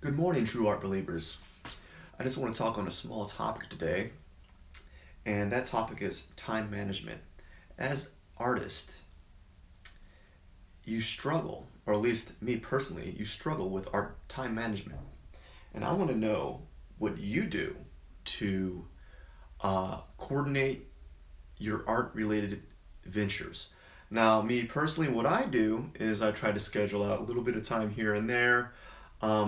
Good morning, true art believers. I just want to talk on a small topic today, and that topic is time management. As artists, you struggle, or at least me personally, you struggle with art time management. And I want to know what you do to coordinate your art related ventures. Now, me personally, what I do is I try to schedule out a little bit of time here and there.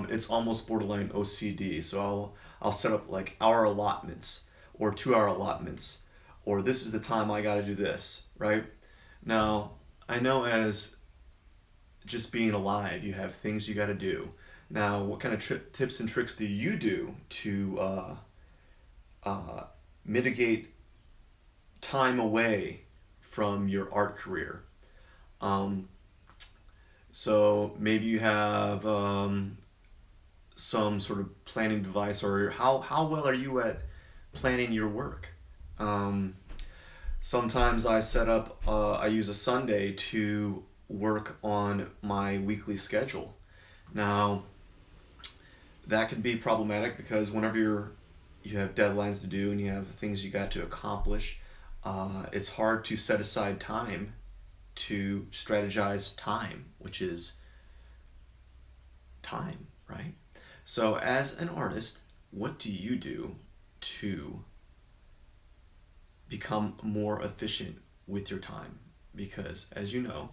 It's almost borderline OCD, so I'll set up like hour allotments or 2 hour allotments, or this is the time I got to do this, right? Now, I know as just being alive, you have things you got to do. Now, what kind of tips and tricks do you do to mitigate time away from your art career? Um, so maybe you have some sort of planning device, or how well are you at planning your work? Um, Sometimes I use a Sunday to work on my weekly schedule. Now, that can be problematic because whenever you have deadlines to do and you have things you got to accomplish, it's hard to set aside time to strategize time, which is time, right? So, as an artist, what do you do to become more efficient with your time? Because, as you know,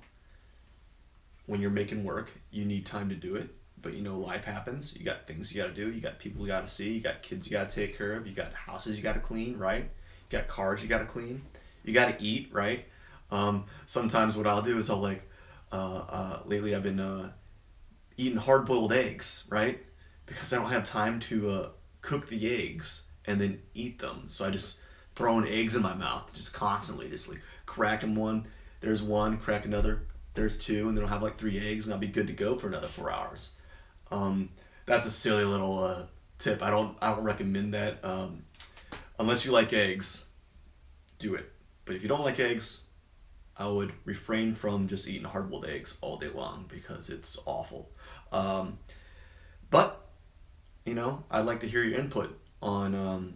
when you're making work, you need time to do it. But life happens. You got things you got to do. You got people you got to see. You got kids you got to take care of. You got houses you got to clean, right? You got cars you got to clean. You got to eat, right? Sometimes what I'll do is lately I've been eating hard boiled eggs, right? Because I don't have time to cook the eggs and then eat them. So I just throwing eggs in my mouth just constantly, just like cracking one. There's one, crack another. There's two, and then I'll have like 3 eggs, and I'll be good to go for another 4 hours. That's a silly little tip. I don't recommend that. Unless you like eggs, do it. But if you don't like eggs, I would refrain from just eating hard-boiled eggs all day long because it's awful. But I'd like to hear your input on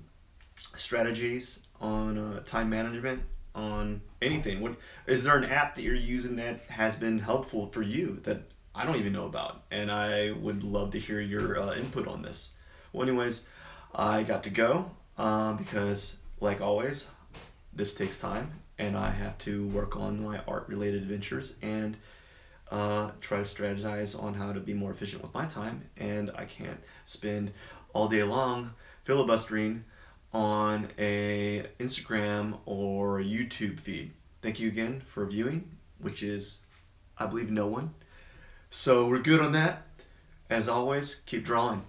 strategies, on time management, on anything. What is there an app that you're using that has been helpful for you that I don't even know about? And I would love to hear your input on this. Well, anyways, I got to go because, like always, this takes time, and I have to work on my art-related ventures and try to strategize on how to be more efficient with my time. And I can't spend all day long filibustering on a Instagram or YouTube feed. Thank you again for viewing, which is, I believe, no one. So we're good on that. As always, keep drawing.